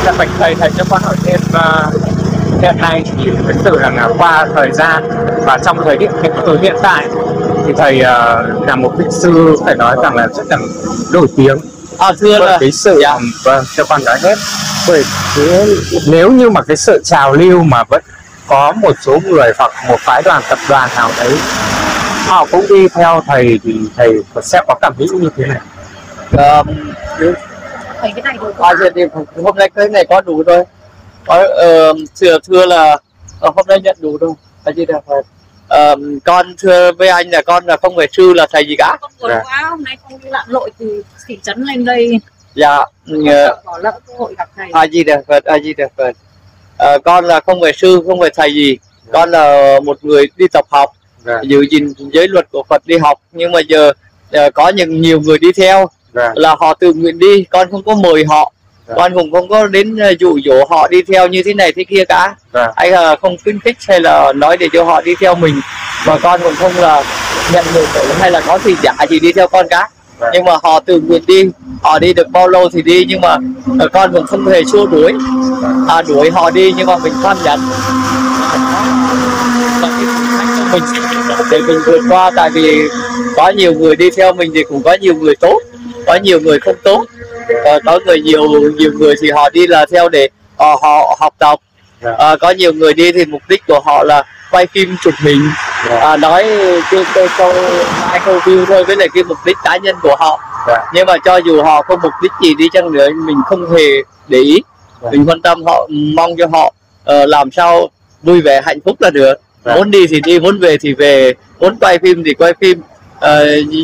Dạ, bạch thầy cho con hỏi thêm, hiện nay thì thực sự là qua thời gian và trong thời hiện tại thì thầy là một vị sư phải nói rằng là rất là nổi tiếng. Thưa là cái sự dạ. Vâng, cho con nói hết. Bởi nếu như mà cái sự trào lưu mà vẫn có một số người hoặc một phái đoàn tập đoàn nào đấy họ cũng đi theo thầy thì thầy sẽ có cảm nghĩ như thế này. Thầy cái này đủ hôm nay cái này có đủ rồi. Thưa là hôm nay nhận đủ rồi. Thầy gì đẹp rồi. Con thưa với anh là con là không phải sư là thầy gì cả. Con buồn quá, hôm nay con đi lặn lội từ thị trấn lên đây. Dạ. Bỏ lỡ cơ hội gặp thầy. A Di Đà Phật. Con là không phải sư, không phải thầy gì. Con là một người đi tập học, giữ gìn giới luật của Phật đi học. Nhưng mà giờ có nhiều người đi theo là họ tự nguyện đi. Con không có mời họ, con cũng không có đến dụ dỗ họ đi theo như thế này thế kia cả. Hay là không khuyến khích hay là nói để cho họ đi theo mình. Mà con cũng không là nhận người hay là có gì giả gì đi theo con cả. Nhưng mà họ tự nguyện đi, họ đi được bao lâu thì đi, nhưng mà con cũng không hề xua đuổi. Đuổi họ đi nhưng mà mình tham nhận mình để mình vượt qua. Tại vì có nhiều người đi theo mình thì cũng có nhiều người tốt, có nhiều người không tốt. Có nhiều người thì họ đi là theo để họ học tập. Có nhiều người đi thì mục đích của họ là quay phim chụp hình, nói câu hai câu view thôi, với lại cái mục đích cá nhân của họ. Nhưng mà cho dù họ không mục đích gì đi chăng nữa, mình không hề để ý. Mình quan tâm họ, mong cho họ làm sao vui vẻ hạnh phúc là được. Muốn đi thì đi, muốn về thì về, muốn quay phim thì quay phim.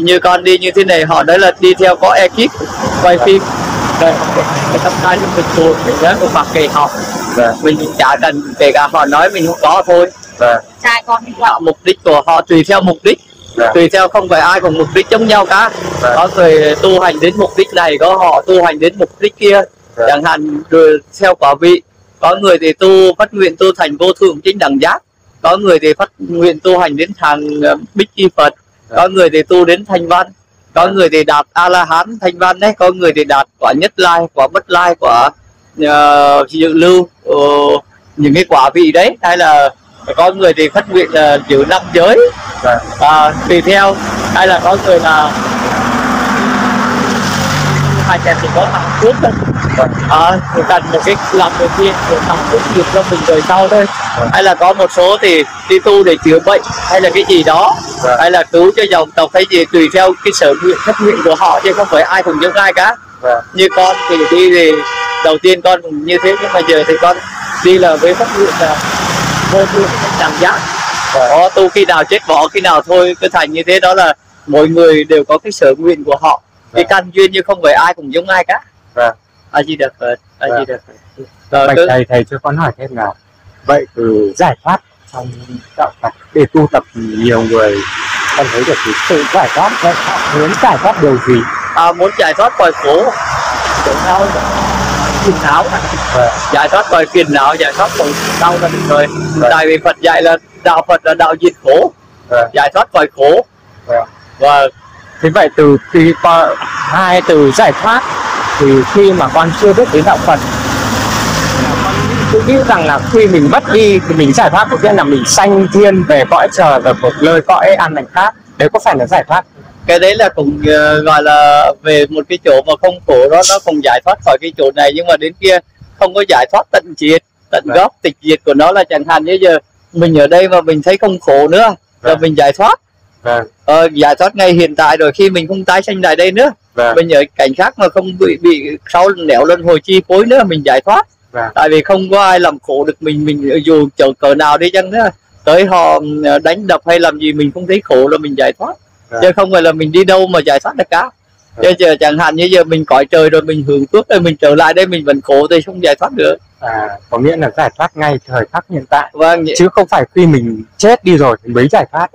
Như con đi như thế này, họ nói là đi theo có ekip quay phim. Cái tâm thái mình buồn, mình nhớ một mặt kỳ học. Mình chả cần, kể cả họ nói mình không có thôi. Trai con đi mục đích của họ tùy theo mục đích. Tùy theo, không phải ai cùng mục đích giống nhau cả. Có người tu hành đến mục đích này, có họ tu hành đến mục đích kia. Chẳng hạn theo quả vị. Có người thì phát nguyện tu thành vô thượng chính đẳng giác. Có người thì phát nguyện tu hành đến hàng Bích Chi Phật. Có người thì tu đến Thanh Văn. Có người thì đạt A-la-hán Thanh Văn đấy. Có người thì đạt quả Nhất Lai, quả Bất Lai, quả Dự Lưu, những cái quả vị đấy. Hay là có người thì phát nguyện giữ 5 giới, tùy theo. Hay là có người là hai trẻ thì có thằng trước thôi, cần một cái làm đầu tiên để thằng tốt nghiệp cho mình đời sau thôi. Hay là có một số thì đi tu để chữa bệnh hay là cái gì đó, hay là cứu cho dòng tộc hay gì, tùy theo cái sở nguyện thất nguyện của họ, chứ không phải ai cũng giống ai cả. Như con thì đi thì đầu tiên con cũng như thế, nhưng mà giờ thì con đi là với phát nguyện là vô thượng đẳng giác. Có tu khi nào chết bỏ khi nào thôi, cứ thành như thế. Đó là mỗi người đều có cái sở nguyện của họ, cái căn duyên, như không phải ai cũng giống ai cả. A Di Đà Phật, A Di Đà Phật. Thầy cho con hỏi thêm là vậy từ giải thoát trong đạo Phật để tu tập, nhiều người con thấy được cái sự giải thoát, họ muốn giải thoát điều gì? Muốn giải thoát khỏi khổ, phiền não, giải thoát khỏi phiền não, giải thoát khỏi đau là được rồi. Tại vì Phật dạy là đạo Phật là đạo diệt khổ, giải thoát khỏi khổ. Và thế vậy từ khi hai từ giải thoát thì khi mà con chưa biết đến đạo Phật, tôi nghĩ rằng là khi mình mất đi thì mình giải thoát, có nghĩa là mình sanh thiên về cõi trời và một nơi cõi an lành khác. Đấy có phải là giải thoát? Cái đấy là cũng gọi là về một cái chỗ mà không khổ đó, nó cũng giải thoát khỏi cái chỗ này. Nhưng mà đến kia không có giải thoát tận diệt, tận gốc tịch diệt của nó. Là chẳng hạn như giờ mình ở đây mà mình thấy không khổ nữa là mình giải thoát. Giải thoát ngay hiện tại rồi, khi mình không tái sanh lại đây nữa. Mình ở cảnh khác mà không bị sau nẻo luân hồi chi phối nữa, mình giải thoát. Tại vì không có ai làm khổ được mình dù cỡ nào đi chăng nữa, tới họ đánh đập hay làm gì mình không thấy khổ là mình giải thoát. Chứ không phải là mình đi đâu mà giải thoát được cả. Chứ giờ chẳng hạn như giờ mình cõi trời rồi mình hưởng phước rồi mình trở lại đây mình vẫn khổ thì không giải thoát được. Có nghĩa là giải thoát ngay thời khắc hiện tại. Chứ không phải khi mình chết đi rồi thì mới giải thoát.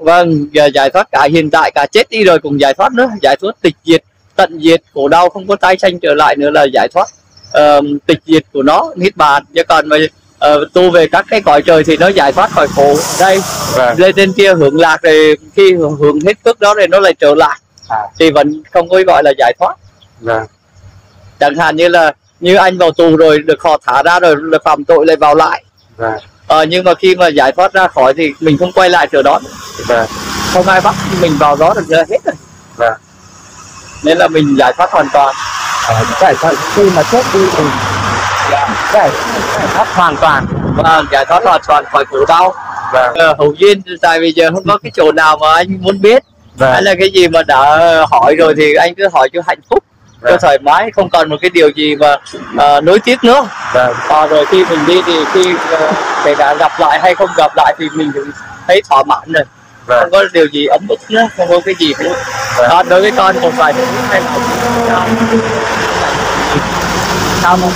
Giờ giải thoát cả hiện tại, cả chết đi rồi cũng giải thoát nữa. Giải thoát tịch diệt, tận diệt, khổ đau không có tái sanh trở lại nữa là giải thoát tịch diệt của nó, niết bàn. Chứ còn mà tu về các cái cõi trời thì nó giải thoát khỏi khổ đây. Lên trên kia hưởng lạc rồi, khi hưởng hết phước đó rồi nó lại trở lại thì vẫn không có gọi là giải thoát. Chẳng hạn như là như anh vào tù rồi được họ thả ra rồi là phạm tội lại vào lại. Nhưng mà khi mà giải thoát ra khỏi thì mình không quay lại chỗ đó. Không ai bắt mình vào đó được hết rồi. Nên là mình giải thoát hoàn toàn. Giải thoát khi mà chết đi thì giải thoát hoàn toàn. Và giải thoát hoàn toàn khỏi khổ đau. Hữu duyên, tại vì giờ không có cái chỗ nào mà anh muốn biết. Hay là cái gì mà đã hỏi rồi thì anh cứ hỏi cho hạnh phúc, cho thoải mái, không còn một cái điều gì mà nối tiếc nữa. Rồi khi mình đi thì khi kể cả gặp lại hay không gặp lại thì mình cũng thấy thỏa mãn rồi. Không có điều gì ấm ức nữa, không có cái gì nữa. Đối với con một vài phút hay là sao mà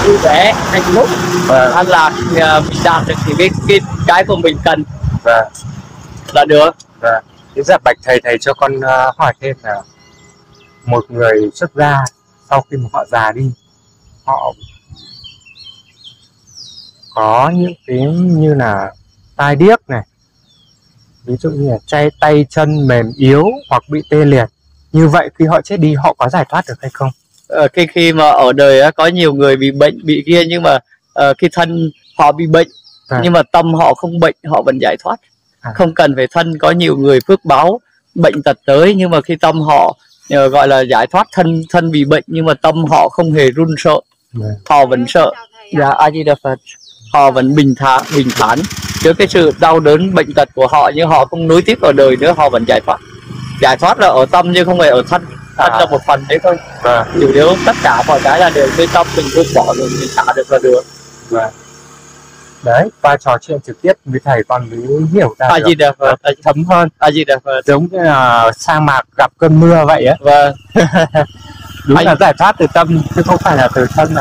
vui vẻ, hạnh phúc, an lạc, mình đạt được thì cái của mình cần là được. Thế giờ bạch thầy cho con hỏi thêm là một người xuất gia sau khi mà họ già đi, họ có những cái như là tai điếc này, ví dụ như là tay chân mềm yếu hoặc bị tê liệt, như vậy khi họ chết đi họ có giải thoát được hay không? Khi mà ở đời có nhiều người bị bệnh bị kia, nhưng mà khi thân họ bị bệnh nhưng mà tâm họ không bệnh, họ vẫn giải thoát. Không cần phải thân, có nhiều người phước báo bệnh tật tới nhưng mà khi tâm họ gọi là giải thoát, thân bị bệnh nhưng mà tâm họ không hề run sợ. Họ vẫn sợ. Dạ, A Di Đà Phật. Họ vẫn bình thản trước cái sự đau đớn bệnh tật của họ, nhưng họ không nối tiếp vào đời nữa, họ vẫn giải thoát. Giải thoát là ở tâm chứ không phải ở thân. Thân là một phần đấy thôi. Chủ yếu tất cả mọi cái là đều với tâm, mình buông bỏ rồi mình xả được là được. Đấy, qua trò chuyện trực tiếp với thầy con mới hiểu ra A Di Đà Phật, thấm hơn. A Di Đà Phật. Giống như là sa mạc gặp cơn mưa vậy á. Đúng là giải thoát từ tâm chứ không phải là từ thân.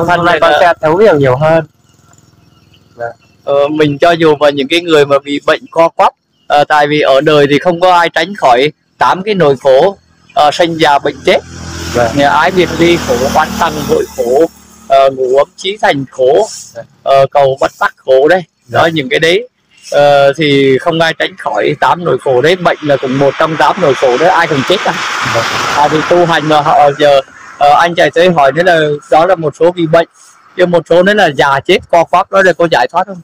Thân này con sẽ thấu hiểu nhiều hơn. Mình cho dù vào những cái người mà bị bệnh co quắp, tại vì ở đời thì không có ai tránh khỏi 8 cái nỗi khổ, sanh già bệnh chết, ái biệt ly khổ, oán thân vội khổ, ngủ ấm chí thành khổ, cầu bất đắc khổ đây. Đó, những cái đấy thì không ai tránh khỏi 8 nỗi khổ đấy. Bệnh là cũng một trong 8 nỗi khổ đấy, ai cũng chết thì tu hành mà họ giờ anh chạy tới hỏi nữa là đó là một số bị bệnh, nhưng một số nữa là già chết co quắp, đó là có giải thoát không?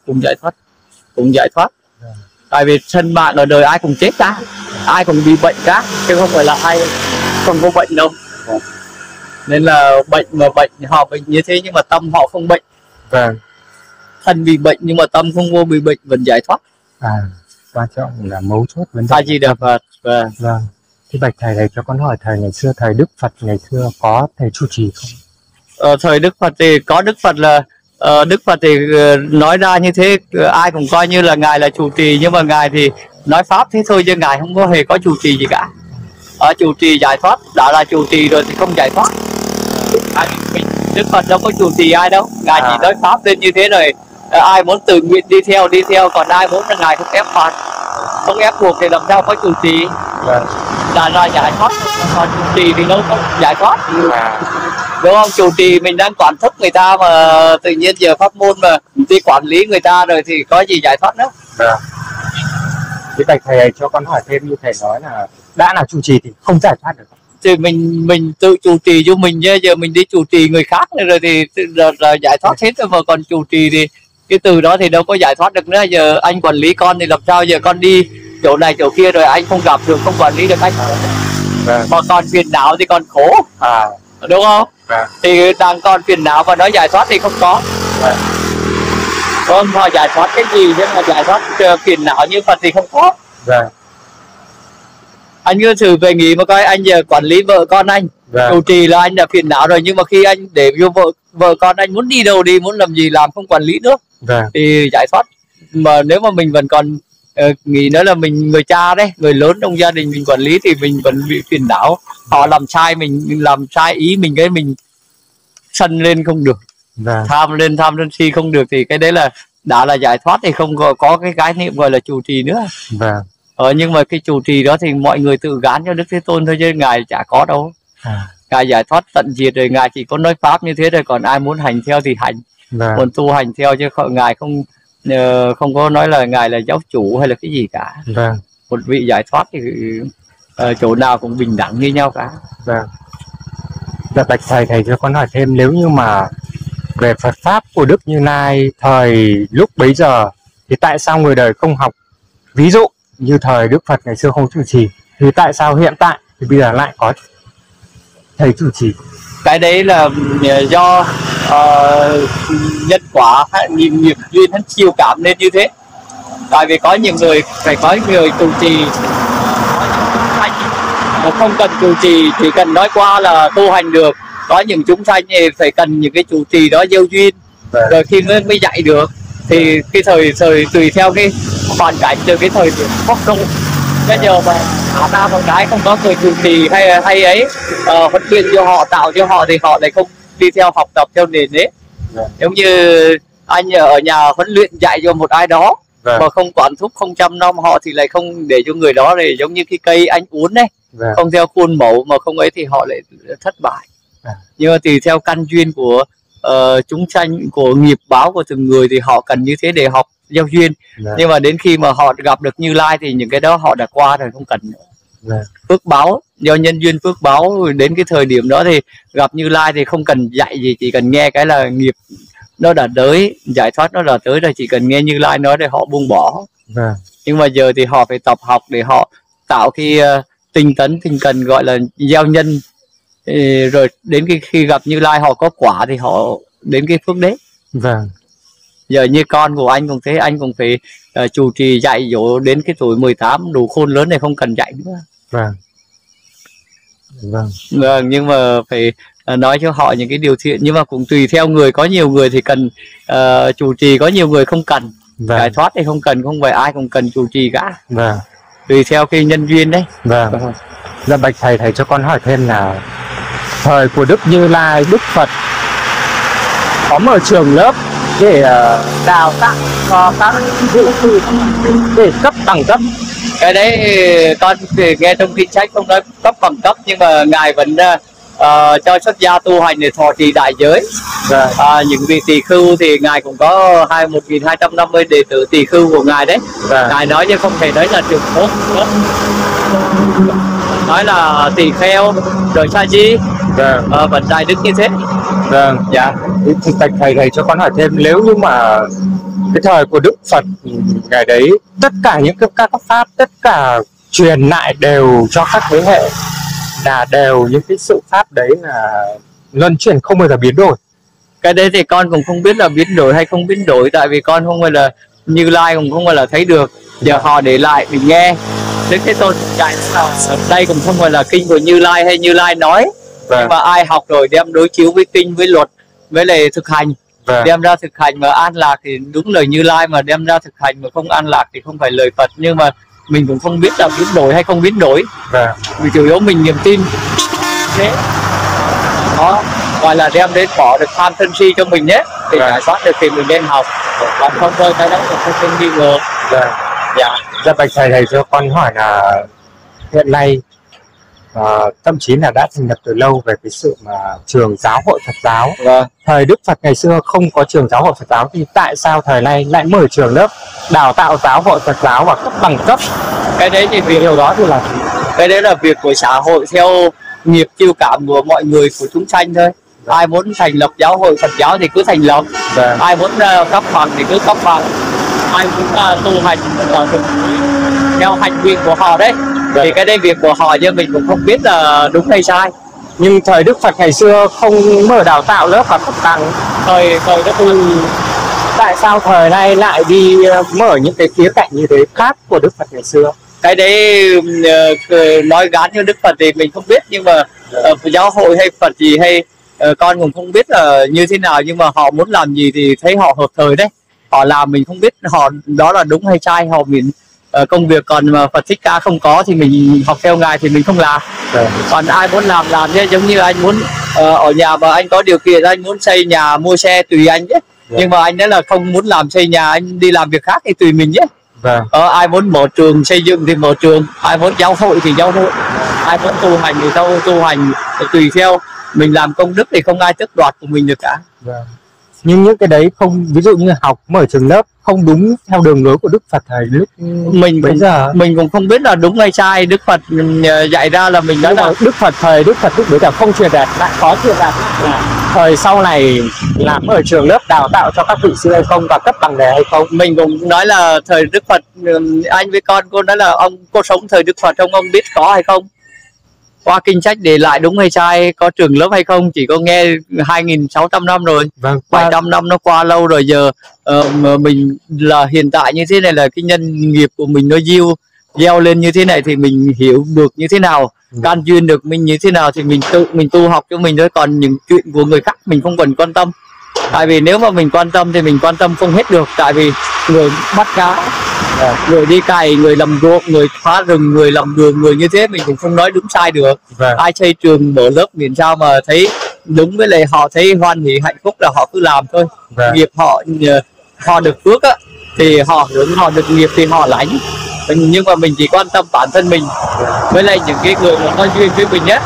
Cũng giải thoát. Tại vì thân bạn ở đời ai cũng chết cả, ai cũng bị bệnh cả, chứ không phải là ai không có bệnh đâu. Nên là bệnh mà bệnh, họ bệnh như thế nhưng mà tâm họ không bệnh. Thân bị bệnh nhưng mà tâm không vô bị bệnh, vẫn giải thoát. Quan trọng là mấu chốt vấn đề. A Di Đà Phật. Vâng. Thì bạch thầy cho con hỏi thầy, ngày xưa thầy Đức Phật ngày xưa có thầy trụ trì không? Thời Đức Phật thì có Đức Phật là Đức Phật thì nói ra như thế, ai cũng coi như là ngài là chủ trì, nhưng mà ngài thì nói pháp thế thôi chứ ngài không có hề có chủ trì gì cả. Chủ trì giải thoát, đã là chủ trì rồi thì không giải thoát. Đức Phật đâu có chủ trì ai đâu, ngài chỉ nói pháp lên như thế rồi, ai muốn tự nguyện đi theo, còn ai muốn là ngài không ép phạt, không ép buộc thì làm sao có chủ trì. Là ra giải thoát, còn chủ trì thì đâu có giải thoát. Đúng không? Chủ trì mình đang quản thúc người ta mà tự nhiên giờ pháp môn mà đi quản lý người ta rồi thì có gì giải thoát nữa. Thì bạch thầy cho con hỏi thêm, như thầy nói là đã là chủ trì thì không giải thoát được. Thì mình tự chủ trì cho mình chứ giờ mình đi chủ trì người khác rồi thì là giải thoát hết rồi, mà còn chủ trì thì cái từ đó thì đâu có giải thoát được nữa. Giờ anh quản lý con thì làm sao, giờ con đi chỗ này chỗ kia rồi anh không gặp được, không quản lý được anh. Mà còn phiền não thì còn khổ. Đúng không? Thì đang còn phiền não và nói giải thoát thì không có. Không, họ giải thoát cái gì chứ mà giải thoát phiền não như Phật thì không có. Anh cứ thử về nghĩ mà coi, anh giờ quản lý vợ con anh, chủ trì là anh đã phiền não rồi, nhưng mà khi anh để vô vợ con anh muốn đi đâu đi, muốn làm gì làm, không quản lý nữa thì giải thoát. Mà nếu mà mình vẫn còn nghĩ nữa là mình người cha đấy, người lớn trong gia đình mình quản lý thì mình vẫn bị phiền não. Họ làm sai, mình làm sai ý mình, cái mình sân lên không được, tham lên si không được, thì cái đấy là đã là giải thoát, thì không có cái khái niệm gọi là chủ trì nữa. Nhưng mà cái chủ trì đó thì mọi người tự gán cho Đức Thế Tôn thôi chứ ngài chả có đâu. Ngài giải thoát tận diệt rồi, ngài chỉ có nói pháp như thế thôi, còn ai muốn hành theo thì hành, còn tu hành theo, chứ ngài không có nói là ngài là giáo chủ hay là cái gì cả. Một vị giải thoát thì chỗ nào cũng bình đẳng như nhau cả. Dạ bạch thầy cho con hỏi thêm, nếu như mà về Phật pháp của Đức Như Lai thời lúc bấy giờ thì tại sao người đời không học? Ví dụ như thời Đức Phật ngày xưa không trụ trì, thì tại sao hiện tại thì bây giờ lại có thầy trụ trì? Cái đấy là do nhân quả nghiệp duyên hắn chiêu cảm nên như thế. Tại vì có những người phải có người trụ trì, mà không cần trụ trì, chỉ cần nói qua là tu hành được. Có những chúng sanh thì phải cần những cái trụ trì đó gieo duyên, rồi khi mới dạy được. Thì cái thời tùy theo cái hoàn cảnh, từ cái thời điểm khó khăn. Bây giờ mà ta một cái không có người trụ trì hay ấy huấn luyện cho họ, tạo cho họ, thì họ lại không đi theo học tập theo nền đấy. Giống như anh ở nhà huấn luyện dạy cho một ai đó mà không quản thúc, không chăm nom họ, thì lại không để cho người đó này giống như cái cây anh uốn đấy, không theo khuôn mẫu mà không ấy thì họ lại thất bại. Nhưng mà tùy theo căn duyên của chúng sanh, của nghiệp báo của từng người, thì họ cần như thế để học gieo duyên. Nhưng mà đến khi mà họ gặp được Như Lai thì những cái đó họ đã qua rồi, không cần nữa. Phước báo, do nhân duyên phước báo, đến cái thời điểm đó thì gặp Như Lai thì không cần dạy gì, chỉ cần nghe cái là nghiệp nó đã tới, giải thoát nó đã tới rồi, chỉ cần nghe Như Lai nói để họ buông bỏ. Nhưng mà giờ thì họ phải tập học để họ tạo cái tinh tấn tinh cần, gọi là gieo nhân. Rồi đến khi gặp Như Lai họ có quả thì họ đến cái phước đấy. Giờ như con của anh cũng thế, anh cũng phải chủ trì dạy dỗ đến cái tuổi 18 đủ khôn lớn này, không cần dạy nữa. Nhưng mà phải nói cho họ những cái điều thiện. Nhưng mà cũng tùy theo người, có nhiều người thì cần chủ trì, có nhiều người không cần. Giải thoát thì không cần, không phải ai cũng cần chủ trì cả. Tùy theo cái nhân duyên đấy. Dạ bạch thầy cho con hỏi thêm là thời của Đức Như Lai, Đức Phật có mở trường lớp để đào tạo cho các vũ sư để cấp bằng cấp? Cái đấy con thì nghe trong kinh sách không nói cấp bằng cấp, nhưng mà ngài vẫn cho xuất gia tu hành để thọ trì đại giới. Những vị tỳ khưu thì ngài cũng có 1250 đệ tử tỳ khưu của ngài đấy. Ngài nói chứ không thể nói là trường tốt, nói là tỳ kheo rồi sa di, vẫn đại đức như thế. Dạ. Thì thầy cho con hỏi thêm, nếu như mà cái thời của Đức Phật ngày đấy, tất cả những các pháp, tất cả truyền lại đều cho các thế hệ, là đều những cái sự pháp đấy là luân chuyển, không bao giờ biến đổi. Cái đấy thì con cũng không biết là biến đổi hay không biến đổi, tại vì con không phải là Như Lai, cũng không phải là thấy được. Giờ họ để lại mình nghe. Đến cái tôn dạy ở đây cũng không phải là kinh của Như Lai hay Như Lai nói. Nhưng mà ai học rồi đem đối chiếu với kinh, với luật, với lại thực hành, đem ra thực hành mà an lạc thì đúng lời Như Lai, mà đem ra thực hành mà không an lạc thì không phải lời Phật. Nhưng mà mình cũng không biết là biến đổi hay không biến đổi. Vì chủ yếu mình niềm tin thế đó, gọi là đem đến bỏ được tham sân si cho mình nhé, thì giải thoát được thì mình nên học, còn không thôi cái đó cũng không nghi ngờ. Dạ bạch thầy cho con hỏi là hiện nay thậm chí là đã thành lập từ lâu về cái sự mà trường giáo hội Phật giáo. Thời Đức Phật ngày xưa không có trường giáo hội Phật giáo, thì tại sao thời nay lại mở trường lớp đào tạo giáo hội Phật giáo và cấp bằng cấp? Cái đấy thì điều đó thì là cái đấy là việc của xã hội theo nghiệp chiêu cảm của mọi người, của chúng sanh thôi. Ai muốn thành lập giáo hội Phật giáo thì cứ thành lập, ai muốn cấp bằng thì cứ cấp bằng, ai muốn tu hành theo hành vi của họ đấy. Thì cái đấy việc của họ, chứ mình cũng không biết là đúng hay sai. Nhưng thời Đức Phật ngày xưa không mở đào tạo lớp và cấp bằng. Thời Đức Phật tại sao thời nay lại đi mở những cái khía cạnh như thế khác của Đức Phật ngày xưa? Cái đấy nói gán như Đức Phật thì mình không biết, nhưng mà giáo hội hay Phật gì hay con cũng không biết là như thế nào. Nhưng mà họ muốn làm gì thì thấy họ hợp thời đấy, họ làm mình không biết họ đó là đúng hay sai. Họ mình công việc, còn mà Phật Thích Ca không có thì mình học theo ngài thì mình không làm. Còn ai muốn làm chứ, giống như anh muốn ở nhà mà anh có điều kiện, anh muốn xây nhà mua xe tùy anh chứ. Nhưng mà anh đấy là không muốn làm xây nhà, anh đi làm việc khác thì tùy mình chứ. Ai muốn mở trường xây dựng thì mở trường, ai muốn giáo hội thì giáo hội, ai muốn tu hành thì tu hành, tùy theo mình làm công đức thì không ai tước đoạt của mình được cả. Nhưng những cái đấy không, ví dụ như học mở trường lớp không đúng theo đường lối của Đức Phật thầy lúc mình cũng không biết là đúng hay sai. Đức Phật dạy ra là mình đã là Đức Phật lúc đấy là không truyền đạt, lại có truyền đạt là thời sau này làm ở trường lớp đào tạo cho các vị sư hay không và cấp bằng đề hay không. Mình cũng nói là thời Đức Phật, anh với con cô nói là cô sống thời Đức Phật ông biết có hay không, qua kinh sách để lại đúng hay sai, có trường lớp hay không. Chỉ có nghe 2.600 năm rồi, 700 năm nó qua lâu rồi. Giờ mình là hiện tại như thế này là cái nhân nghiệp của mình nó gieo lên như thế này thì mình hiểu được như thế nào, can duyên được mình như thế nào thì mình tu học cho mình thôi. Còn những chuyện của người khác mình không cần quan tâm. Tại vì nếu mà mình quan tâm thì mình quan tâm không hết được. Tại vì người bắt cá, người đi cày, người làm ruộng, người phá rừng, người làm đường, người như thế mình cũng không nói đúng sai được. Ai xây trường mở lớp miễn sao mà thấy đúng với lại họ thấy hoan hỷ hạnh phúc là họ cứ làm thôi. Nghiệp họ được phước á thì họ hướng, họ được nghiệp thì họ lãnh. Nhưng mà mình chỉ quan tâm bản thân mình với lại những cái người mà có duyên với mình nhất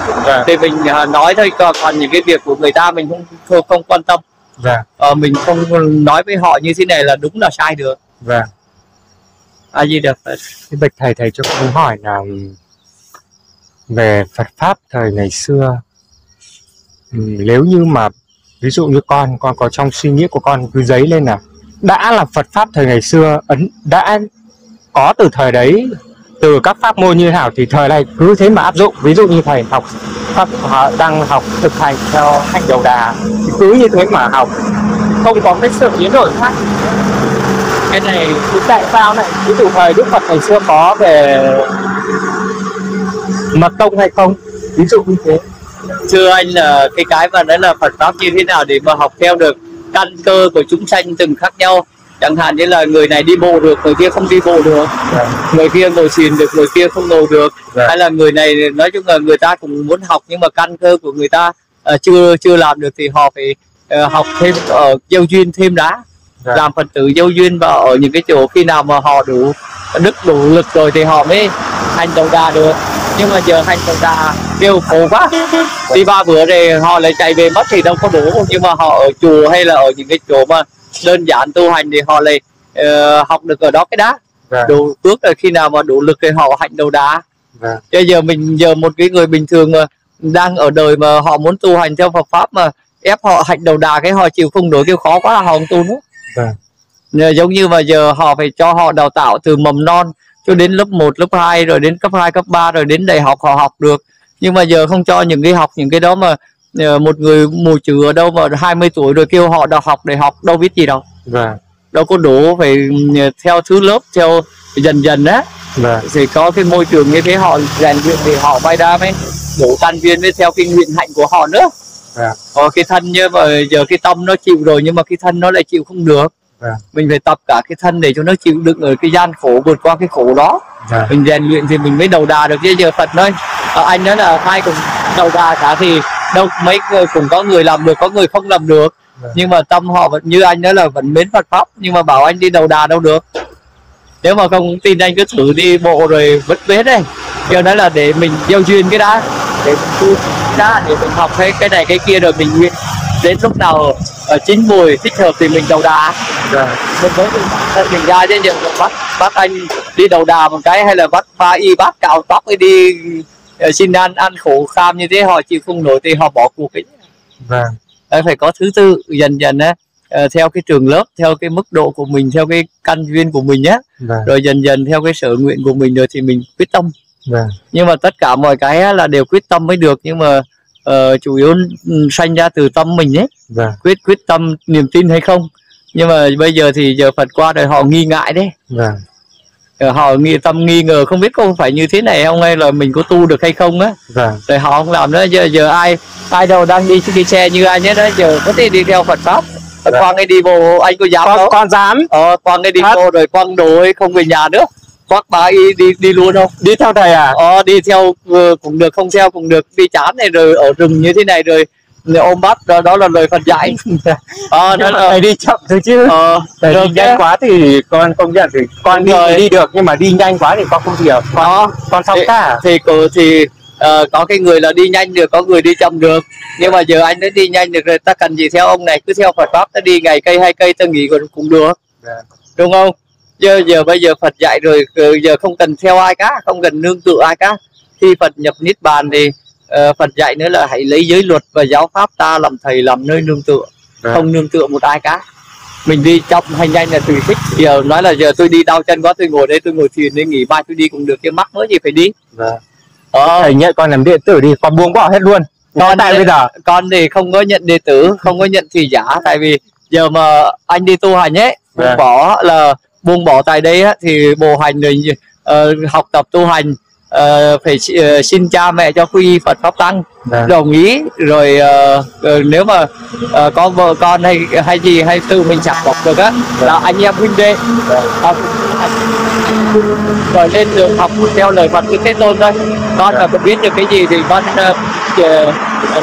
thì mình nói thôi. Còn những cái việc của người ta mình không quan tâm. Mình không nói với họ như thế này là đúng là sai được. Ai gì được. Cái bạch thầy cho con hỏi là về Phật pháp thời ngày xưa, nếu như mà ví dụ như con có trong suy nghĩ của con cứ dấy lên là đã là Phật pháp thời ngày xưa đã có từ thời đấy, từ các pháp môn như thế nào thì thời này cứ thế mà áp dụng. Ví dụ như thầy học pháp, họ đang học thực hành theo hạnh đầu đà thì cứ như thế mà học, không có cái sự biến đổi khác. Cái này tại sao này, ví dụ thời Đức Phật ngày xưa có về mật tông hay không, ví dụ như thế. Thưa anh là cái mà nói là Phật pháp như thế nào để mà học theo được căn cơ của chúng sanh từng khác nhau. Chẳng hạn như là người này đi bộ được, người kia không đi bộ được, người kia ngồi thiền được, người kia không ngồi được. Hay là người này, nói chung là người ta cũng muốn học nhưng mà căn cơ của người ta chưa làm được thì họ phải học thêm ở gieo duyên thêm đã. Làm Phật tử gieo duyên và ở những cái chỗ khi nào mà họ đủ đức đủ lực rồi thì họ mới hành đầu đà được. Nhưng mà giờ hành đầu đà kêu khổ quá, đi 3 bữa rồi họ lại chạy về mất thì đâu có đủ. Nhưng mà họ ở chùa hay là ở những cái chỗ mà đơn giản tu hành thì họ lại học được ở đó cái đá. Đủ phước là khi nào mà đủ lực thì họ hành đầu đà. Bây giờ một cái người bình thường mà đang ở đời mà họ muốn tu hành theo Phật pháp mà ép họ hành đầu đà cái họ chịu không nổi, kêu khó quá là họ không tu nữa. Giống như mà giờ họ phải cho họ đào tạo từ mầm non cho đến lớp 1, lớp 2 rồi đến cấp 2, cấp 3 rồi đến đại học họ học được. Nhưng mà giờ không cho những cái học những cái đó mà một người mù chữ ở đâu mà 20 tuổi rồi kêu họ đọc học đại học đâu biết gì đâu. Đâu có đủ, phải theo thứ lớp, theo dần dần á. Thì có cái môi trường như thế họ rèn luyện thì họ bay ra mới đủ căn duyên với theo cái nguyện hạnh của họ nữa. Cái thân như mà giờ cái tâm nó chịu rồi nhưng mà cái thân nó lại chịu không được. Mình phải tập cả cái thân để cho nó chịu đựng ở cái gian khổ, vượt qua cái khổ đó. Mình rèn luyện thì mình mới đầu đà được. Chứ giờ Phật nói anh nói là hai cùng đầu đà cả thì đâu, mấy người cũng có người làm được, có người không làm được. Nhưng mà tâm họ vẫn như anh nói là vẫn mến Phật pháp, nhưng mà bảo anh đi đầu đà đâu được. Nếu mà không tin anh cứ thử đi bộ rồi vứt hết đây. Cho nên là để mình gieo duyên cái đã, để mình tu cái đã, để mình học cái này cái kia rồi mình nguyện đến lúc nào ở chín mùi thích hợp thì mình đầu đà. Mình mới mình ra chứ giờ bắt anh đi đầu đà một cái hay là bắt pha y bác cạo tóc ấy đi xin ăn khổ kham như thế họ chịu không nổi thì họ bỏ cuộc ấy. Phải có thứ tự dần dần á, theo cái trường lớp, theo cái mức độ của mình, theo cái căn duyên của mình á. Rồi dần dần theo cái sở nguyện của mình rồi thì mình quyết tâm. Nhưng mà tất cả mọi cái là đều quyết tâm mới được. Nhưng mà chủ yếu sanh ra từ tâm mình ấy. Quyết tâm niềm tin hay không. Nhưng mà bây giờ thì giờ Phật qua rồi họ nghi ngại đấy. Họ tâm nghi ngờ không biết có phải như thế này không, hay là mình có tu được hay không á. Rồi họ không làm nữa. Giờ ai đâu đang đi cái xe như anh ấy đó, giờ có thể đi theo Phật pháp. Quang ấy đi bộ anh có dám không? Con dám. Quang ấy đi bộ rồi quăng đồ ấy không về nhà nữa. Quắc bà y đi luôn không? Đi theo thầy à? Đi theo cũng được, không theo cũng được. Đi chán này rồi ở rừng như thế này rồi ôm bắt, đó là lời Phật dạy. Đó là thầy đi chậm thôi chứ. Thầy đi nhanh quá thì con công nhận thì con đi được, nhưng mà đi nhanh quá thì con không hiểu. Con xong cả. Thì có cái người là đi nhanh được, có người đi chậm được, nhưng mà giờ anh đã đi nhanh được rồi, ta cần gì theo ông này, cứ theo Phật pháp, ta đi ngày cây 2 cây ta nghỉ cũng được, đúng không? Giờ bây giờ Phật dạy rồi, giờ không cần theo ai cả, không cần nương tựa ai cả. Khi Phật nhập niết bàn thì Phật dạy nữa là hãy lấy giới luật và giáo pháp ta làm thầy, làm nơi nương tựa, không nương tựa một ai cả. Mình đi chậm hay nhanh là tùy thích. Giờ nói là giờ tôi đi đau chân quá, tôi ngồi đây, tôi ngồi thiền để nghỉ, mai tôi đi cũng được, cái mắc mới gì phải đi. Thầy nhận con làm đệ tử đi, con buông bỏ hết luôn. Tại bây giờ con thì không có nhận đệ tử, không có nhận thủy giả, tại vì giờ mà anh đi tu hành ấy, buông bỏ tại đây á, thì bộ hành rồi học tập tu hành phải xin cha mẹ cho quy y Phật pháp tăng đồng ý rồi. Nếu mà có vợ con hay gì hay tự mình chặt bọc được á, là anh em huynh đệ rồi lên đường học theo lời Phật cứ thế tôn thôi. Con là biết được cái gì thì con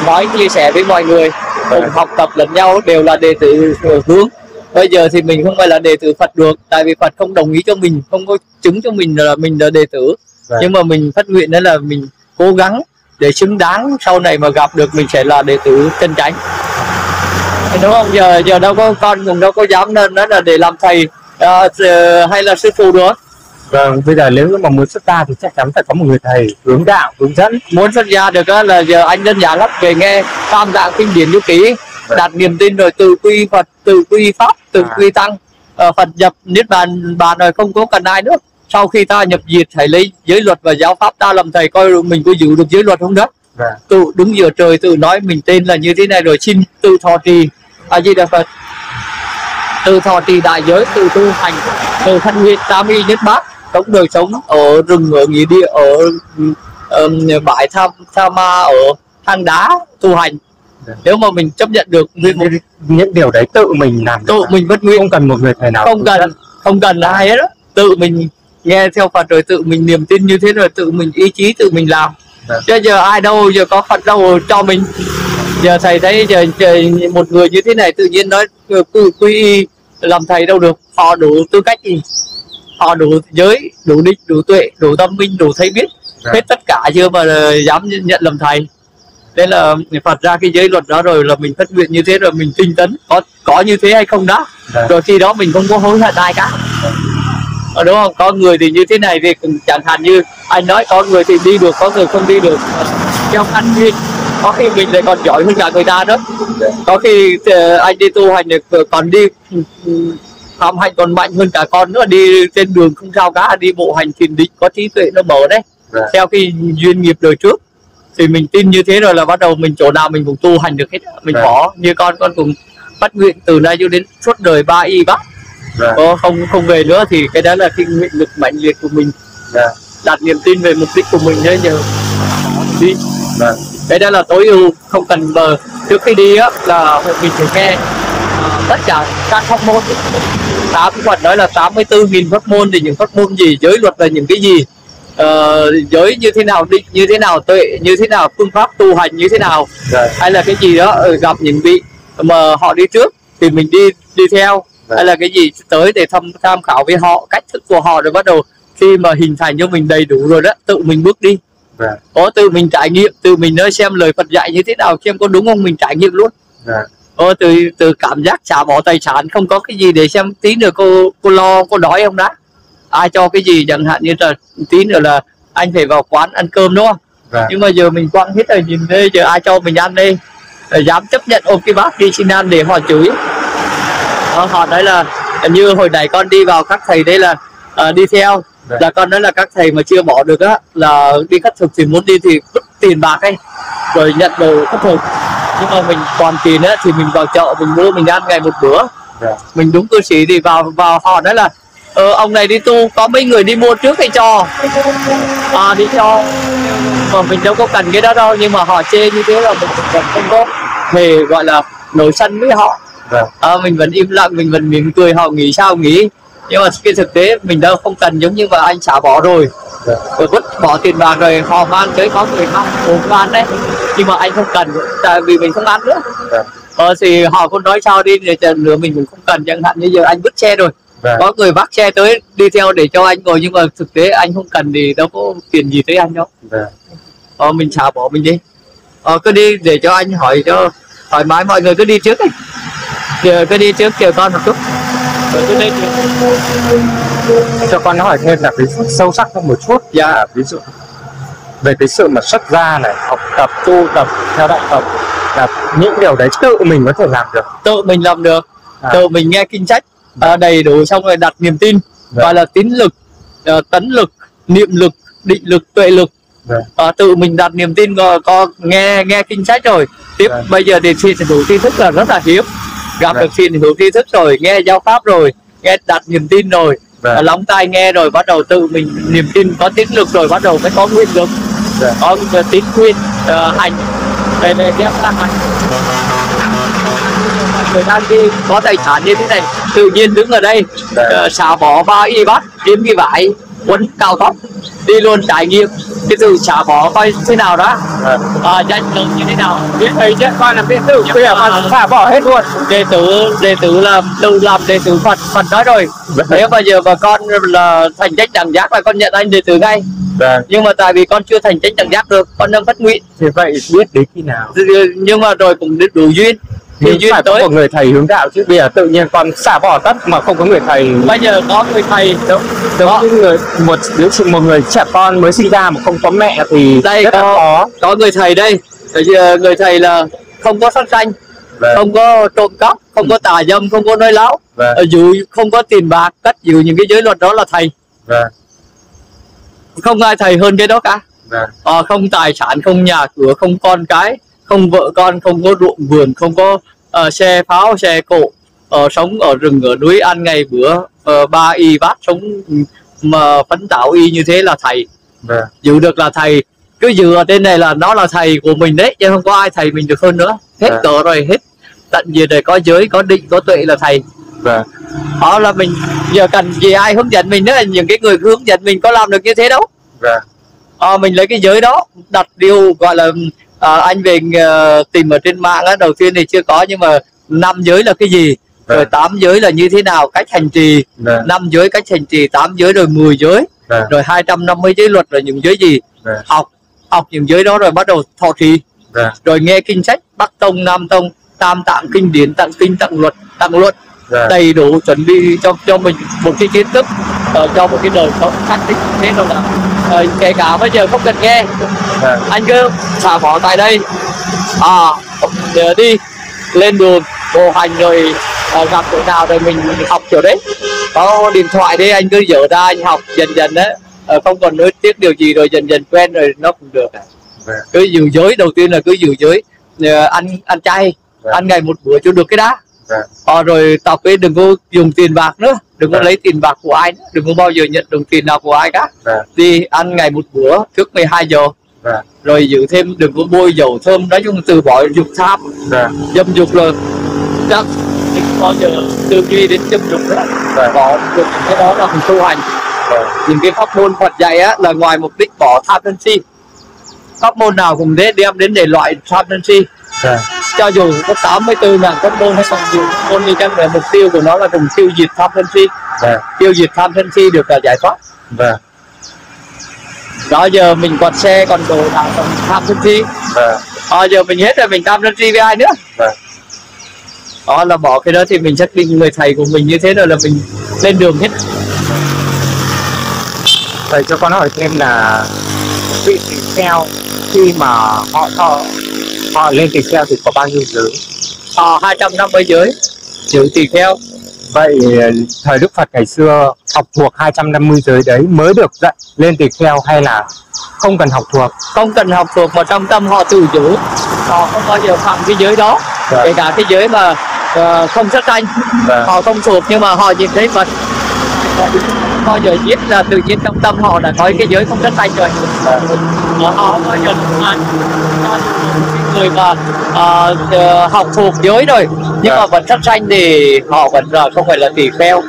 nói chia sẻ với mọi người, cùng học tập lẫn nhau, đều là đệ tử hướng. Bây giờ thì mình không phải là đệ tử Phật được, tại vì Phật không đồng ý cho mình, không có chứng cho mình là đệ tử. Nhưng mà mình phát nguyện đó là mình cố gắng để xứng đáng sau này mà gặp được mình sẽ là đệ tử chân chánh, đúng không? Giờ đâu có, con cũng đâu có dám nên đó là để làm thầy hay là sư phụ được. Vâng, bây giờ nếu mà muốn xuất gia thì chắc chắn phải có một người thầy hướng đạo, hướng dẫn. Muốn xuất gia được đó là giờ anh đơn giản lắm, về nghe tam tạng kinh điển như kỹ, đặt niềm tin rồi tự quy Phật, tự quy pháp, tự quy tăng. Phật nhập niết bàn rồi không có cần ai nữa. Sau khi ta nhập diệt hãy lấy giới luật và giáo pháp ta làm thầy, coi mình có giữ được giới luật không đó. Tự đứng giữa trời tự nói mình tên là như thế này rồi xin tự thọ trì A Di Đà Phật, tự thọ trì đại giới, tự tu hành, tự thân nguyện tam y nhất bát, sống đời sống ở rừng, ở nghĩa địa, ở bãi tha ma, ở hang đá tu hành. Nếu mà mình chấp nhận được những điều đấy tự mình làm, tự mình bất nguyện, không cần một người thầy nào, không cần ai hết đó. Tự mình nghe theo Phật rồi tự mình niềm tin như thế rồi tự mình ý chí tự mình làm. Chứ giờ ai đâu, giờ có Phật đâu cho mình. Giờ thầy thấy giờ một người như thế này tự nhiên nói quy y làm thầy đâu được. Họ đủ tư cách gì, họ đủ giới, đủ định, đủ tuệ, đủ tâm minh, đủ thấy biết hết tất cả chưa mà dám nhận làm thầy. Thế là Phật ra cái giới luật đó rồi là mình phát nguyện như thế rồi mình tinh tấn có như thế hay không đó. Rồi khi đó mình không có hối hận ai cả. Đúng không? Có người thì như thế này thì chẳng hạn như anh nói, có người thì đi được, có người không đi được. Trong anh đi, có khi mình lại còn giỏi hơn cả người ta đó. Có khi anh đi tu hành được còn đi phạm hành còn mạnh hơn cả con nữa, đi trên đường không sao cả, đi bộ hành thiền định có trí tuệ nó mở đấy. Theo cái duyên nghiệp đời trước thì mình tin như thế rồi là bắt đầu mình chỗ nào mình cũng tu hành được hết. Mình bỏ như con cũng phát nguyện từ nay cho đến suốt đời 3 y bát. Không về nữa thì cái đó là cái nguyện lực mạnh liệt của mình, đặt niềm tin về mục đích của mình đấy, giờ đi. Cái đó là tối ưu, không cần bờ. Trước khi đi á là mình phải nghe tất cả các pháp môn. Phật nói là 84.000 pháp môn, thì những pháp môn gì, giới luật là những cái gì, giới như thế nào, định như thế nào, tuệ như thế nào, phương pháp tu hành như thế nào, hay là cái gì đó gặp những vị mà họ đi trước thì mình đi theo, hay là cái gì tới để tham khảo với họ, cách thức của họ, rồi bắt đầu khi mà hình thành cho mình đầy đủ rồi đó, tự mình bước đi. Có tự mình trải nghiệm, tự mình nói xem lời Phật dạy như thế nào, xem có đúng không, mình trải nghiệm luôn. Từ cảm giác xả bỏ tài sản, không có cái gì để xem tí nữa cô lo, cô đói không đã, ai cho cái gì, chẳng hạn như là tí nữa là anh phải vào quán ăn cơm đúng không? Nhưng mà giờ mình quăng hết rồi, nhìn đây giờ ai cho mình ăn đây, dám chấp nhận ôm cái bát đi xin ăn để họ chửi. Họ nói là như hồi nãy con đi vào các thầy đây là đi theo, là con nói là các thầy mà chưa bỏ được á là đi khất thực thì muốn đi thì vứt tiền bạc ấy rồi nhận đồ khất thực. Nhưng mà mình còn tiền á thì mình vào chợ mình mua mình ăn ngày một bữa. Mình đúng cư sĩ thì vào họ nói là ông này đi tu có mấy người đi mua trước hay cho, đi cho, mà mình đâu có cần cái đó đâu. Nhưng mà họ chê như thế là mình vẫn không có hề gọi là nổi sân với họ. Mình vẫn im lặng, mình vẫn mỉm cười, họ nghĩ sao nghĩ. Nhưng mà cái thực tế mình đâu không cần, giống như mà anh xả bỏ rồi, rồi vứt bỏ tiền bạc rồi họ mang tới, có người không ăn đấy, nhưng mà anh không cần tại vì mình không ăn nữa. Thì họ cũng nói sao đi để chờ nữa mình cũng không cần. Chẳng hạn như giờ anh vứt xe rồi, có người vác xe tới đi theo để cho anh ngồi, nhưng mà thực tế anh không cần thì đâu có tiền gì tới anh đâu. mình xả bỏ mình đi. Cứ đi để cho anh hỏi cho thoải mái, mọi người cứ đi trước đi, cứ đi trước chờ con một chút rồi cứ lên. Cho con hỏi thêm là ví dụ sâu sắc hơn một chút. Dạ. Ví dụ về cái sự mà xuất gia này, học tập, tu tập theo đạo Phật, là những điều đấy tự mình có thể làm được. Tự mình làm được, tự mình nghe kinh sách đầy đủ, xong rồi đặt niềm tin, gọi là tín lực, tấn lực, niệm lực, định lực, tuệ lực. Tự mình đặt niềm tin, có nghe kinh sách rồi tiếp. Bây giờ thì xin đủ tri thức là rất là hiếm, gặp được xin đủ tri thức rồi, nghe giáo pháp rồi, nghe đặt niềm tin rồi, lóng tai nghe rồi, bắt đầu tự mình niềm tin, có tín lực rồi, bắt đầu mới có nguyên lực, có tín khuyên hành đây ghép ra hành. Người ta đi có tài sản như thế này, tự nhiên đứng ở đây xả bỏ 3 y bát, kiếm cái vải quấn cao tóc đi luôn, trải nghiệm cái sự xả bỏ coi thế nào đó, danh lực như thế nào. Biết thấy chứ, con là biết tự bây giờ con xả bỏ hết luôn. Đệ tử là tự làm đệ tử Phật. Phật nói rồi, nếu bây giờ mà con là thành chánh đẳng giác là con nhận anh đệ tử ngay. Nhưng mà tại vì con chưa thành chánh đẳng giác được, con đang phát nguyện. Thì vậy biết đến khi nào? Nhưng mà rồi cũng đủ duyên. Nhưng duyên phải tới có một người thầy hướng đạo chứ. Bây giờ tự nhiên con xả bỏ tất mà không có người thầy. Bây giờ có người thầy giống như một người trẻ con mới sinh ra mà không có mẹ thì đây rất khó. Có người thầy đây. Người thầy là không có sát sanh, không có trộm cắp, không có tà dâm, không có nói láo, dù không có tiền bạc, cất giữ những cái giới luật đó là thầy. Không ai thầy hơn cái đó cả. Không tài sản, không nhà cửa, không con cái, không vợ con, không có ruộng vườn, không có xe pháo, xe cộ, sống ở rừng ở núi, ăn ngày bữa 3 y bát, sống mà phấn tạo y như thế là thầy. Giữ được là thầy, cứ giữ ở trên này là nó là thầy của mình đấy, chứ không có ai thầy mình được hơn nữa. Hết cỡ rồi, hết tận gì này, có giới, có định, có tuệ là thầy. Đó là mình giờ cần gì ai hướng dẫn mình nữa, những cái người hướng dẫn mình có làm được như thế đâu. Mình lấy cái giới đó đặt điều gọi là anh về tìm ở trên mạng á, đầu tiên thì chưa có, nhưng mà 5 giới là cái gì, rồi 8 giới là như thế nào, cách hành trì, 5 giới cách hành trì, 8 giới rồi 10 giới, rồi 250 giới luật là những giới gì. Học những giới đó rồi bắt đầu thọ trì, rồi nghe kinh sách Bắc Tông, Nam Tông, Tam Tạng kinh điển, tạng kinh, tạng luật, tạng luận, đầy đủ chuẩn bị cho mình một cái kiến thức, cho một cái đời sống khác tính thế đâu nào. Kể cả bây giờ không cần nghe, anh cứ xả bỏ tại đây, đi lên đường bộ hành rồi gặp chỗ nào rồi mình học kiểu đấy. Có điện thoại đấy, anh cứ dở ra anh học dần dần đấy, không còn nuối tiếc điều gì, rồi dần dần quen rồi nó cũng được. Cứ giữ giới, đầu tiên là cứ giữ giới, ăn chay, ăn ngày một bữa cho được cái đã. Rồi tập ấy đừng có dùng tiền bạc nữa, đừng có lấy tiền bạc của ai nữa, đừng có bao giờ nhận đồng tiền nào của ai cả. Đi ăn ngày một bữa trước 12 giờ. Rồi giữ thêm đừng có bôi dầu thơm, nói chung từ bỏ dục tham, dâm dục là chắc đừng bao giờ tư duy đến dâm dục nữa. Bỏ được cái đó là mình tu hành. Những cái pháp môn Phật dạy á là ngoài mục đích bỏ tham sân si, pháp môn nào cũng thế đem đến để loại tham sân si. Cho dù có 84.000 pháp môn hay còn nhiều môn đi chăng nữa, mục tiêu của nó là cùng tiêu diệt tham sân si. Tiêu diệt tham sân si được là giải thoát. Đó, giờ mình còn xe còn đồ nào còn tham sân si. Giờ mình hết rồi, mình tham sân si với ai nữa. Đó là bỏ cái đó thì mình xác định người thầy của mình như thế rồi là mình lên đường hết. Thầy cho con hỏi thêm là vị tỳ kheo khi mà họ lên tỳ kheo thì có bao nhiêu giới? 250 giới giữ tỳ kheo. Vậy thời Đức Phật ngày xưa học thuộc 250 giới đấy mới được dạy lên tỳ kheo, hay là không cần học thuộc? Không cần học thuộc, mà trong tâm họ tự giữ, họ không bao giờ phạm cái giới đó. Kể cả cái giới mà không sát sanh, họ không thuộc, nhưng mà họ nhìn thấy Phật bao giờ giết là tự nhiên trong tâm họ đã có cái giới không sát sanh rồi. Họ bao giờ người mà học thuộc giới rồi nhưng mà vẫn sát sanh thì họ vẫn không phải là tỳ kheo.